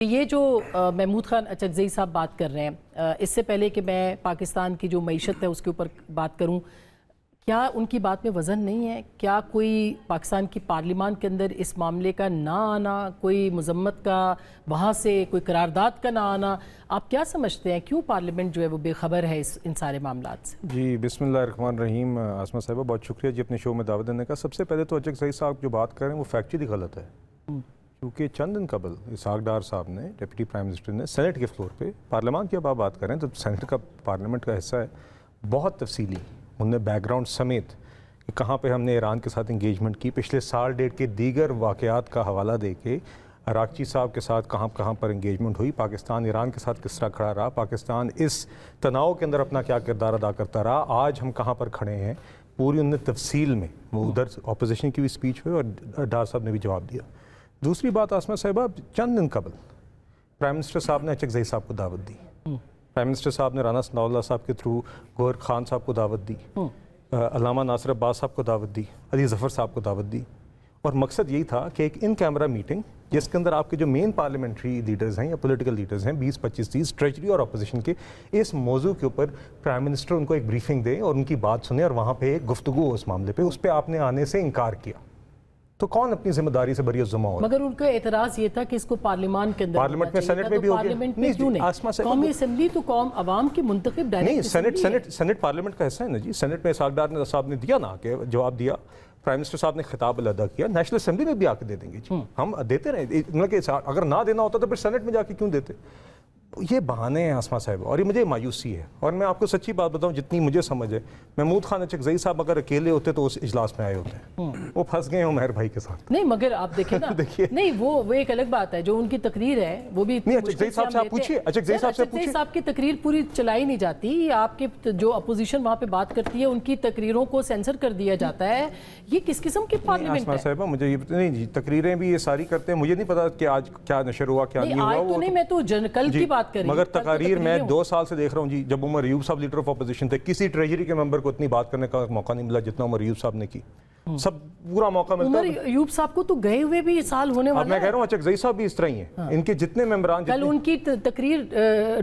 یہ جو محمود خان اچکزئی صاحب بات کر رہے ہیں، اس سے پہلے کہ میں پاکستان کی جو معیشت ہے اس کے اوپر بات کروں، کیا ان کی بات میں وزن نہیں ہے؟ کیا کوئی پاکستان کی پارلیمان کے اندر اس معاملے کا نہ آنا، کوئی مذمت کا وہاں سے کوئی قرارداد کا نہ آنا، آپ کیا سمجھتے ہیں کیوں پارلیمنٹ جو ہے وہ بے خبر ہے ان سارے معاملات سے؟ جی بسم اللہ الرحمن الرحیم۔ عاصمہ صاحبہ بہت شکریہ جی اپنے شو میں دعوت دینے کا۔ سب سے پہلے تو اچکزئی صاحب جو بات کر رہے ہیں وہ فیکچولی غلط ہے، کیونکہ چند دن قبل اسحاق ڈار صاحب نے ڈپٹی پرائم منسٹر نے سینٹ کے فلور پہ پارلیمان کی اب آپ بات کریں تو سینٹ کا پارلیمنٹ کا حصہ ہے، بہت تفصیلی انہوں نے بیک گراؤنڈ سمیت کہ کہاں پہ ہم نے ایران کے ساتھ انگیجمنٹ کی، پچھلے سال ڈیٹ کے دیگر واقعات کا حوالہ دے کے اراغچی صاحب کے ساتھ کہاں پر انگیجمنٹ ہوئی، پاکستان ایران کے ساتھ کس طرح کھڑا رہا، پاکستان اس تناؤ کے اندر اپنا کیا کردار ادا کرتا رہا، آج ہم کہاں پر کھڑے ہیں، پوری انہوں نے تفصیل میں، وہ ادھر اپوزیشن کی بھی اسپیچ ہوئی اور ڈار صاحب نے بھی جواب دیا۔ دوسری بات عاصمہ صاحبہ، چند دن قبل پرائم منسٹر صاحب نے اچکزئی صاحب کو دعوت دی، پرائم منسٹر صاحب نے رانا ثناء اللہ صاحب کے تھرو گوہر خان صاحب کو دعوت دی، علامہ ناصر عباس صاحب کو دعوت دی، علی ظفر صاحب کو دعوت دی، اور مقصد یہی تھا کہ ایک ان کیمرہ میٹنگ جس کے اندر آپ کے جو مین پارلیمنٹری لیڈرز ہیں یا پولیٹیکل لیڈرز ہیں 20-25-30 ٹریجری اور اپوزیشن کے، اس موضوع کے اوپر پرائم منسٹر ان کو ایک بریفنگ دیں اور ان کی بات سنیں اور وہاں پہ ایک گفتگو ہو اس معاملے پہ، اس پہ آپ نے آنے سے انکار کیا، تو کون اپنی ذمہ داری سے بری الذمہ ہو؟ مگر ان کا اعتراض یہ تھا کہ اس کو پارلیمان کے اندر، پارلیمنٹ میں سینٹ میں بھی ہو گیا، پارلیمنٹ میں کیوں نہیں؟ قومی اسمبلی تو قوم عوام کی منتخب ڈائریکٹ نہیں، سینٹ پارلیمنٹ کا حصہ ہے نا جی، سینٹ میں اسحاق ڈار صاحب نے دیا نا کہ جواب دیا، پرائم منسٹر صاحب نے خطاب ادا کیا، نیشنل اسمبلی میں بھی آ کے دے دیں گے جی، ہم دیتے رہے، اگر نہ دینا ہوتا تو پھر سینٹ میں جا کے کیوں دیتے؟ یہ بہانے ہیں عاصمہ صاحب، اور یہ مجھے مایوسی ہے، اور میں آپ کو سچی بات بتاؤں جتنی مجھے سمجھ ہے، محمود خان اچکزئی صاحب اگر اکیلے ہوتے تو اس اجلاس میں آئے ہوتے ہیں، وہ پھنس گئے ہیں عمیر بھائی کے ساتھ۔ نہیں مگر آپ دیکھیں نا، نہیں وہ ایک الگ بات ہے، جو ان کی تقریر ہے وہ بھی نہیں، اچکزئی صاحب سے آپ پوچھیے، اچکزئی صاحب سے پوچھیے، صاحب کی تقریر پوری چلائی نہیں جاتی، آپ کے جو اپوزیشن وہاں پہ بات کرتی ہے ان کی تقریروں کو سینسر کر دیا جاتا ہے، یہ کس قسم کی پارلیمنٹ ہے؟ عاصمہ صاحبہ مجھے یہ نہیں جی، تقریریں بھی یہ ساری کرتے ہیں، مجھے نہیں پتا کہ آج کیا نشر ہوا کیا نہیں ہوا، آج تو نہیں، میں تو کل کی بات کر رہی ہوں، مگر تقریر میں 2 سال سے دیکھ رہا ہوں جی، جب عمر ایوب صاحب لیڈر آف اپوزیشن تھے، کسی ٹریجری کے ممبر کو اتنی بات کرنے کا موقع نہیں ملا جتنا عمر ایوب صاحب نے کی، سب پورا موقع ملتا ہے۔ عمر ایوب صاحب کو تو گئے ہوئے بھی سال ہونے والا ہے، اب میں کہہ رہا ہوں اچکزئی صاحب بھی اس طرح ہی ہیں، ان کے جتنے ممبران، کل ان کی تقریر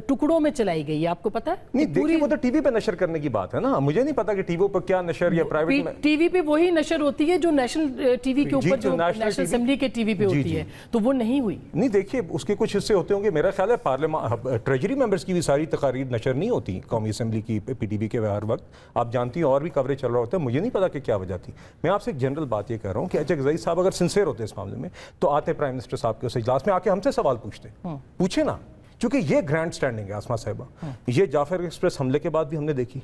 ٹکڑوں میں چلائی گئی ہے، آپ کو پتا ہے؟ نہیں دیکھیے، وہ تو ٹی وی پہ نشر کرنے کی بات ہے نا، مجھے نہیں پتا کہ ٹی وی پر کیا نشر یا پرائیویٹ میں، ٹی وی پہ وہی نشر ہوتی ہے جو نیشنل ٹی وی کے اوپر، جو نیشنل اسمبلی کے ٹی وی پہ ہوتی ہے، تو وہ نہیں ہوئی۔ نہیں دیکھیے، اس کے کچھ حصے ہوتے ہوں گے، میرا خیال ہے پارلیمان ٹریجری ممبرز کی بھی ساری تقاریر نشر نہیں ہوتی قومی اسمبلی کی پی ٹی وی کے ہر وقت، آپ جانتی ہیں، اور بھی کوریج چل رہا ہوتا ہے، مجھے نہیں پتا کہ کیا وجہ تھی۔ میں آپ سے ایک جنرل بات یہ کہہ رہا ہوں کہ اچکزئی صاحب اگر سنسیئر ہوتے اس معاملے میں تو آتے پرائم منسٹر صاحب کے اس اجلاس میں آ کے ہم سے سوال پوچھے نا، چونکہ یہ گرینڈ سٹینڈنگ ہے عاصمہ صاحبہ، یہ جعفر ایکسپریس حملے کے بعد بھی ہم نے دیکھی،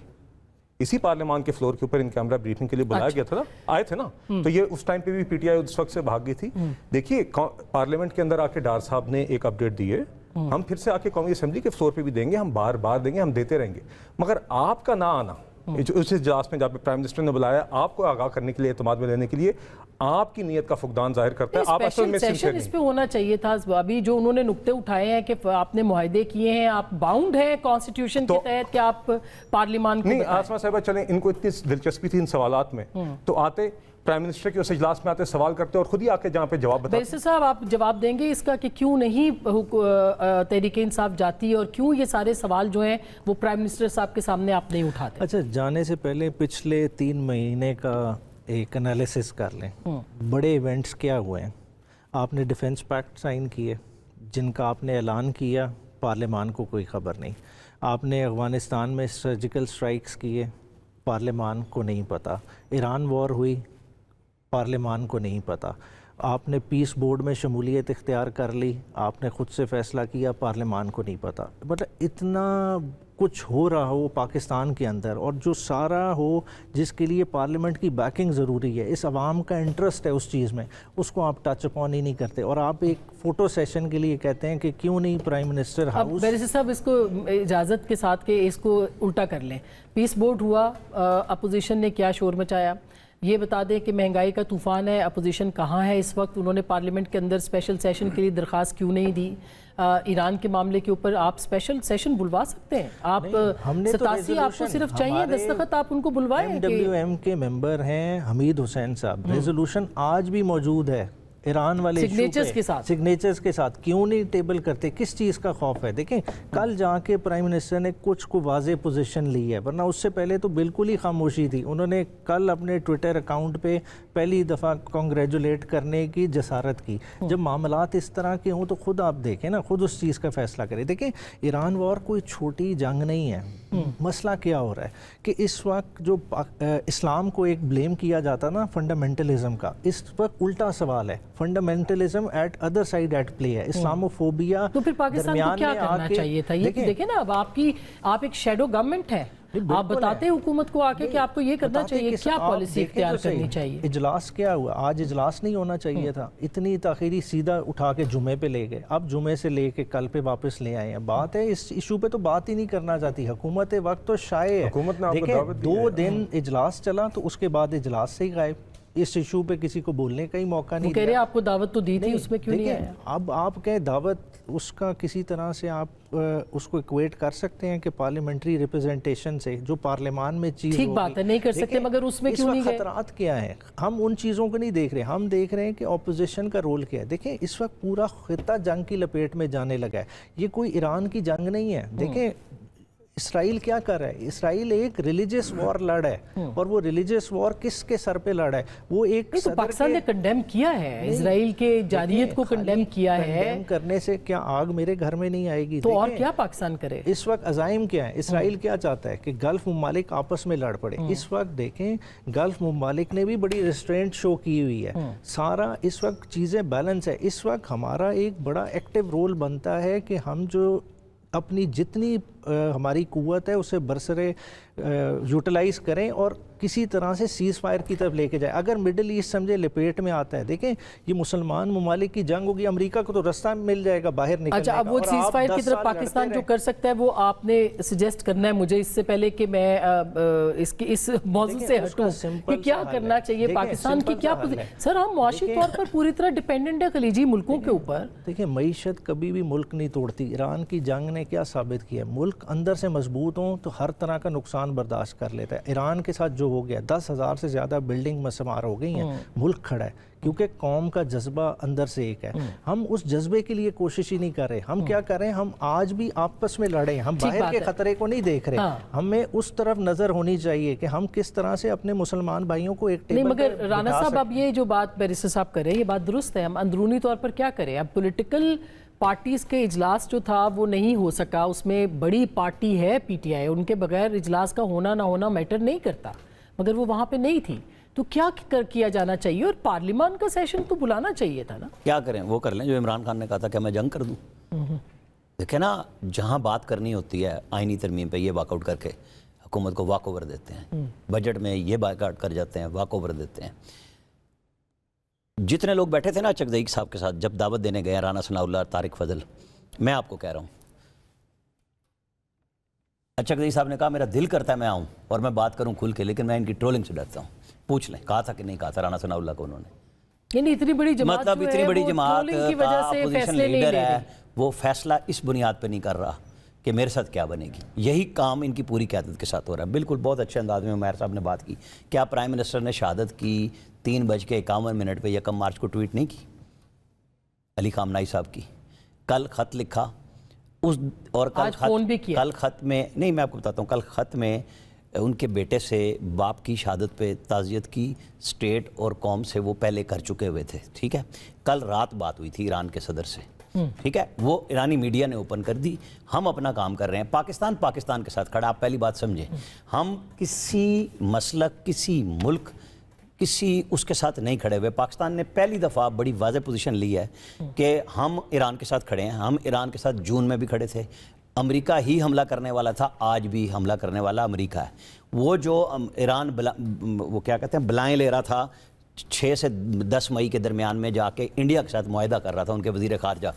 اسی پارلیمان کے فلور کے اوپر ان کیمرہ بریفنگ کے لیے بلایا گیا تھا نا، آئے تھے نا، تو یہ اس ٹائم پہ بھی پی ٹی آئی اس وقت سے بھاگ گئی تھی۔ دیکھیے پارلیمنٹ کے اندر آ کے ڈار صاحب نے ایک اپڈیٹ دی ہے، ہم پھر سے آ کے قومی اسمبلی کے فلور پہ بھی دیں گے، ہم بار بار دیں گے، ہم دیتے رہیں گے، مگر آپ کا نہ آنا اس اجلاس میں جہاں پہ پرائم منسٹر نے بلایا آپ کو آگاہ کرنے کے لیے، اعتماد میں لینے کے لیے، آپ کی نیت کا فقدان ظاہر کرتا ہے، آپ اصل میں سنسیئر اس پہ ہونا چاہیے تھا۔ ابھی جو انہوں نے نقطے اٹھائے ہیں کہ آپ نے معاہدے کیے ہیں، آپ باؤنڈ ہیں کانسٹیٹیوشن کے تحت کہ آپ پارلیمان کو نہیں، عاصمہ صاحبہ چلیں، ان کو اتنی دلچسپی تھی ان سوالات میں تو آتے پرائم منسٹر کے اس اجلاس میں آتے، سوال کرتے اور خود ہی آ کے جہاں پہ جواب بتاتے۔ بیرسٹر صاحب آپ جواب دیں گے اس کا کہ کیوں نہیں تحریک انصاف جاتی اور کیوں یہ سارے سوال جو ہیں وہ پرائم منسٹر صاحب کے سامنے آپ نہیں اٹھاتے؟ اچھا، جانے سے پہلے پچھلے 3 مہینے کا ایک انالیسس کر لیں، بڑے ایونٹس کیا ہوئے ہیں۔ آپ نے ڈیفنس پیکٹ سائن کیے جن کا آپ نے اعلان کیا، پارلیمان کو کوئی خبر نہیں۔ آپ نے افغانستان میں سرجیکل سٹرائکس کیے، پارلیمان کو نہیں پتہ۔ ایران وار ہوئی، پارلیمان کو نہیں پتہ۔ آپ نے پیس بورڈ میں شمولیت اختیار کر لی، آپ نے خود سے فیصلہ کیا، پارلیمان کو نہیں پتہ۔ مطلب اتنا کچھ ہو رہا ہو پاکستان کے اندر، اور جو سارا ہو جس کے لیے پارلیمنٹ کی بیکنگ ضروری ہے، اس عوام کا انٹرسٹ ہے اس چیز میں، اس کو آپ ٹچ اپون ہی نہیں کرتے، اور آپ ایک فوٹو سیشن کے لیے کہتے ہیں کہ کیوں نہیں پرائم منسٹر ہاؤس۔ بیرسٹر صاحب اس کو اجازت کے ساتھ کہ اس کو الٹا کر لیں، پیس بورڈ ہوا، اپوزیشن نے کیا شور مچایا، یہ بتا دیں کہ مہنگائی کا طوفان ہے، اپوزیشن کہاں ہے اس وقت، انہوں نے پارلیمنٹ کے اندر اسپیشل سیشن کے لیے درخواست کیوں نہیں دی؟ ایران کے معاملے کے اوپر آپ اسپیشل سیشن بلوا سکتے ہیں، آپ 87 آپ کو صرف چاہیے دستخط، آپ ان کو بلوائیں۔ MWM کے ممبر ہیں حمید حسین صاحب، ریزولوشن آج بھی موجود ہے ایران والے سگنیچرز کے ساتھ سگنیچرز کے ساتھ کیوں نہیں ٹیبل کرتے؟ کس چیز کا خوف ہے؟ دیکھیں کل جا کے پرائم منسٹر نے کچھ کو واضح پوزیشن لی ہے، ورنہ اس سے پہلے تو بالکل ہی خاموشی تھی. انہوں نے کل اپنے ٹویٹر اکاؤنٹ پہ پہلی دفعہ کنگریجولیٹ کرنے کی جسارت کی. جب معاملات اس طرح کے ہوں تو خود آپ دیکھیں نا، خود اس چیز کا فیصلہ کریں. دیکھیں ایران وار کوئی چھوٹی جنگ نہیں ہے. مسئلہ کیا ہو رہا ہے کہ اس وقت جو اسلام کو ایک بلیم کیا جاتا نا فنڈامنٹلزم کا، اس وقت الٹا سوال ہے. Fundamentalism at other side at play ہے. اسلاموفوبیا تو پھر پاکستان کو کیا کرنا چاہیے تھا؟ یہ دیکھیں نا، اب آپ ایک شیڈو گورنمنٹ ہے، آپ بتاتے ہیں حکومت کو آ کے کہ آپ کو یہ کرنا چاہیے، کیا پالیسی اختیار کرنی چاہیے. اجلاس کیا ہوا آج؟ اجلاس نہیں ہونا چاہیے تھا. اتنی تاخیری سیدھا اٹھا کے جمعے پہ لے گئے. اب جمعے سے لے کے کل پہ واپس لے آئے ہیں. بات ہے اس ایشو پہ تو بات ہی نہیں کرنا چاہتی حکومت. وقت تو شائع ہے. حکومت نے آپ کو دعوت دی 2 دن اجلاس چلا تو اس کے بعد اجلاس سے ہی غائب. اس ایشو پہ کسی کو بولنے کا ہی موقع نہیں کہہ رہے آپ کو دعوت تو دی تھی، اس میں کیوں نہیں آیا؟ اب آپ کہیں دعوت، اس کا کسی طرح سے آپ اس کو ایکویٹ کر سکتے ہیں کہ پارلیمنٹری ریپرزنٹیشن سے جو پارلیمان میں چیز ٹھیک بات ہے، نہیں کر سکتے، مگر اس میں کیوں نہیں گئے؟ خطرات کیا ہیں؟ ہم ان چیزوں کو نہیں دیکھ رہے. ہم دیکھ رہے ہیں کہ اپوزیشن کا رول کیا ہے. دیکھیں اس وقت پورا خطہ جنگ کی لپیٹ میں جانے لگا ہے. یہ کوئی ایران کی جنگ نہیں ہے. دیکھیں اسرائیل کیا کر رہا ہے؟ اسرائیل ایک ریلیجیس وار لڑ ہے، اور وہ ریلیجیس وار کس کے سر پہ لڑا ہے؟ وہ ایک پاکستان نے کنڈیم کیا ہے، اسرائیل کے جارحیت کو کنڈیم کیا ہے. کنڈیم کرنے سے کیا آگ میرے گھر میں نہیں آئے گی؟ تو اور کیا پاکستان کرے؟ اس وقت عزائم کیا ہے؟ اسرائیل کیا چاہتا ہے کہ گلف ممالک آپس میں لڑ پڑے. اس وقت دیکھیں گلف ممالک نے بھی بڑی ریسٹرینٹ شو کی ہوئی ہے. سارا اس وقت چیزیں بیلنس ہے. اس وقت ہمارا ایک بڑا ایکٹیو رول بنتا ہے کہ ہم جو اپنی جتنی ہماری قوت ہے اسے برسرے یوٹیلائز کریں اور کسی طرح سے سیز فائر کی طرف لے کے جائے. اگر مڈل ایسٹ سمجھے لپیٹ میں آتا ہے، دیکھیں یہ مسلمان ممالک کی جنگ ہوگی، امریکہ کو تو رستہ مل جائے گا باہر نکلنے کا. اچھا، اب وہ سیز فائر کی طرف پاکستان جو کر سکتا ہے وہ آپ نے سجیسٹ کرنا ہے مجھے، اس سے پہلے کہ میں اس موضوع سے ہٹوں کہ کیا کرنا چاہیے پاکستان کی. کیا سر ہم معاشی طور پر پوری طرح ڈیپینڈنٹ ہے خلیجی ملکوں کے اوپر. دیکھیں معیشت کبھی بھی ملک نہیں توڑتی. ایران کی جنگ نے کیا ثابت کیا؟ ملک اندر سے مضبوط ہوں تو ہر طرح کا نقصان برداشت کر لیتا ہے. ایران کے ساتھ جو ہو گیا، 10,000 سے زیادہ بلڈنگ مسمار ہو گئی ہیں. ملک کھڑا ہے کیونکہ قوم کا جذبہ اندر سے ایک ہے. ہم اس جذبے کے لیے کوشش ہی نہیں کر رہے. ہم کیا کر رہے ہیں؟ ہم آج بھی آپس میں لڑیں. ہم باہر کے خطرے کو نہیں دیکھ رہے. ہمیں اس طرف نظر ہونی چاہیے کہ ہم کس طرح سے اپنے مسلمان بھائیوں کو ایک ٹیبل نہیں. مگر رانا صاحب اب یہ جو بات بیرسٹر صاحب کر رہے ہیں یہ بات درست ہے. ہم اندرونی طور پر کیا کریں؟ اب پولیٹیکل پارٹیز کے اجلاس جو تھا وہ نہیں ہو سکا. اس میں بڑی پارٹی ہے پی ٹی آئی، ان کے بغیر اجلاس کا ہونا نہ ہونا میٹر نہیں کرتا، مگر وہ وہاں پہ نہیں تھی. تو کیا کیا جانا چاہیے؟ اور پارلیمان کا سیشن تو بلانا چاہیے تھا نا. کیا کریں؟ وہ کر لیں جو عمران خان نے کہا تھا کہ میں جنگ کر دوں. دیکھیں نا، جہاں بات کرنی ہوتی ہے آئینی ترمیم پہ، یہ واک آؤٹ کر کے حکومت کو واک اوور دیتے ہیں. بجٹ میں یہ واک آؤٹ کر جاتے ہیں، واک اوور دیتے ہیں. جتنے لوگ بیٹھے تھے نا چکدئی صاحب کے ساتھ جب دعوت دینے گئے، رانا ثناء اللہ، طارق فضل، میں آپ کو کہہ رہا ہوں، چکدئی صاحب نے کہا میرا دل کرتا ہے میں آؤں اور میں بات کروں کھل کے، لیکن میں ان کی ٹرولنگ سے ڈرتا ہوں. پوچھ لیں کہا تھا کہ نہیں کہا تھا رانا ثناء اللہ کو انہوں نے. یعنی اتنی بڑی جماعت مطلب اتنی بڑی جماعت کا اپوزیشن لیڈر ہے، وہ فیصلہ اس بنیاد پہ نہیں کر رہا کہ میرے ساتھ کیا بنے گی. یہی کام ان کی پوری قیادت کے ساتھ ہو رہا ہے. بالکل بہت اچھے انداز میں عمیر صاحب نے بات کی. کیا پرائم منسٹر نے شہادت کی 3:51 پہ 1 مارچ کو ٹویٹ نہیں کی علی خامنائی صاحب کی؟ کل خط لکھا اس، اور کل خط میں نہیں، میں آپ کو بتاتا ہوں، کل خط میں ان کے بیٹے سے باپ کی شہادت پہ تعزیت کی اسٹیٹ اور قوم سے وہ پہلے کر چکے ہوئے تھے. ٹھیک ہے، کل رات بات ہوئی تھی ایران کے صدر سے. ٹھیک ہے، وہ ایرانی میڈیا نے اوپن کر دی. ہم اپنا کام کر رہے ہیں. پاکستان کے ساتھ کھڑا. آپ پہلی بات سمجھیں، ہم کسی مسلک، کسی ملک، کسی اس کے ساتھ نہیں کھڑے ہوئے. پاکستان نے پہلی دفعہ بڑی واضح پوزیشن لی ہے کہ ہم ایران کے ساتھ کھڑے ہیں. ہم ایران کے ساتھ جون میں بھی کھڑے تھے. امریکہ ہی حملہ کرنے والا تھا، آج بھی حملہ کرنے والا امریکہ ہے. وہ جو ایران وہ کیا کہتے ہیں بلائیں لے رہا تھا 6 سے 10 مئی کے درمیان میں جا کے انڈیا کے ساتھ معاہدہ کر رہا تھا ان کے وزیر خارجہ،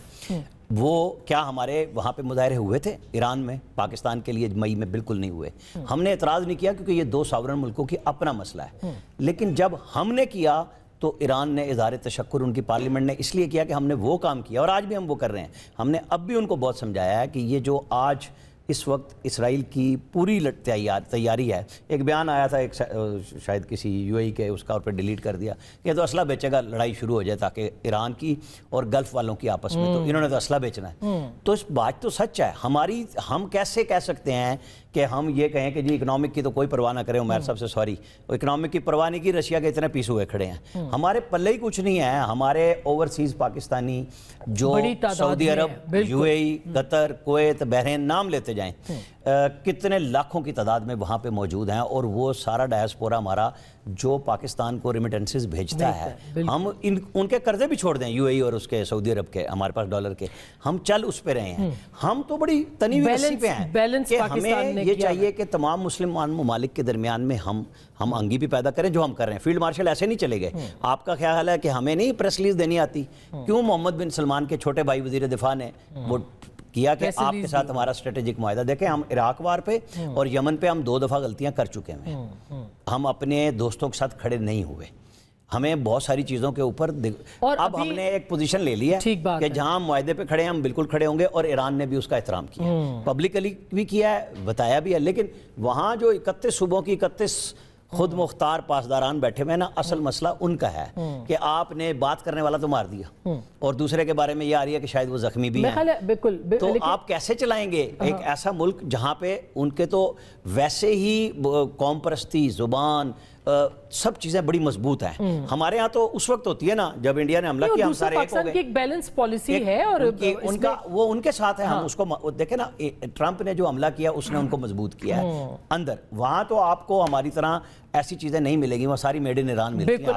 وہ کیا ہمارے وہاں پہ مظاہرے ہوئے تھے ایران میں؟ پاکستان کے لیے مئی میں بالکل نہیں ہوئے. ہم نے اعتراض نہیں کیا کیونکہ یہ 2 ساورن ملکوں کی اپنا مسئلہ ہے. لیکن جب ہم نے کیا تو ایران نے اظہار تشکر ان کی پارلیمنٹ نے اس لیے کیا کہ ہم نے وہ کام کیا، اور آج بھی ہم وہ کر رہے ہیں. ہم نے اب بھی ان کو بہت سمجھایا ہے کہ یہ جو آج اس وقت اسرائیل کی پوری تیاری ہے. ایک بیان آیا تھا ایک شاید کسی یو اے ای کے، اس کا اور پہ ڈیلیٹ کر دیا کہ تو اسلحہ بیچے گا، لڑائی شروع ہو جائے تاکہ ایران کی اور گلف والوں کی آپس میں، تو انہوں نے تو اسلحہ بیچنا ہے. تو اس بات تو سچ ہے. ہم کیسے کہہ سکتے ہیں کہ ہم یہ کہیں کہ جی اکنامک کی تو کوئی پرواہ نہ کریں. عمیر صاحب سے سوری، اکنامک کی پرواہ نہیں کی، رشیا کے اتنے پیس ہوئے کھڑے ہیں. ہمارے پلے ہی کچھ نہیں ہے. ہمارے اوورسیز پاکستانی جو سعودی عرب، یو اے ای، قطر، کویت، بحرین، نام لیتے جائیں، کتنے لاکھوں کی تعداد میں وہاں پہ موجود ہیں. اور وہ سارا ڈائسپورا ہمارا جو پاکستان کو ریمیٹنسز بھیجتا ہے، ہم ان کے قرضے بھی چھوڑ دیں، یو اے ای اور اس کے سعودی عرب کے، ہمارے پاس ڈالر کے، ہم چل اس پہ رہے ہیں. ہم تو بڑی تنی ہوئی رسی پہ ہیں کہ ہمیں یہ چاہیے کہ تمام مسلمان ممالک کے درمیان میں ہم انگی بھی پیدا کریں جو ہم کر رہے ہیں. فیلڈ مارشل ایسے نہیں چلے گئے. آپ کا خیال ہے کہ ہمیں نہیں پریس ریلیز دینی آتی؟ کیوں محمد بن سلمان کے چھوٹے بھائی وزیر دفاع نے وہ کیا کہ آپ کے ساتھ ہمارا اسٹریٹجک معاہدہ؟ دیکھیں، ہم عراق وار پہ اور یمن پہ ہم 2 دفعہ غلطیاں کر چکے ہیں. ہم اپنے دوستوں کے ساتھ کھڑے نہیں ہوئے. ہمیں بہت ساری چیزوں کے اوپر اب ہم نے ایک پوزیشن لے لی ہے کہ جہاں ہم معاہدے پہ کھڑے ہیں ہم بالکل کھڑے ہوں گے. اور ایران نے بھی اس کا احترام کیا، پبلکلی بھی کیا ہے، بتایا بھی ہے. لیکن وہاں جو 31 صوبوں کی 31 خود مختار پاسداران بیٹھے ہوئے نا، اصل مسئلہ ان کا ہے کہ آپ نے بات کرنے والا تو مار دیا اور دوسرے کے بارے میں یہ آ رہی ہے کہ شاید وہ زخمی بھی ہیں. بالکل. تو آپ کیسے چلائیں گے ایک ایسا ملک جہاں پہ ان کے تو ویسے ہی قوم پرستی، زبان، سب چیزیں بڑی مضبوط ہیں. ہمارے ہاں تو اس وقت ہوتی ہے نا جب انڈیا نے حملہ کیا، ہم سارے ایک ہو گئے. ایک بیلنس پالیسی ہے اور ان کا وہ ان کے ساتھ ہے. ہم اس کو دیکھیں نا، ٹرمپ نے جو حملہ کیا اس نے ان کو مضبوط کیا ہے اندر. وہاں تو آپ کو ہماری طرح ایسی چیزیں نہیں ملے گی، وہ ساری میڈ ان ایران ملتی ہیں.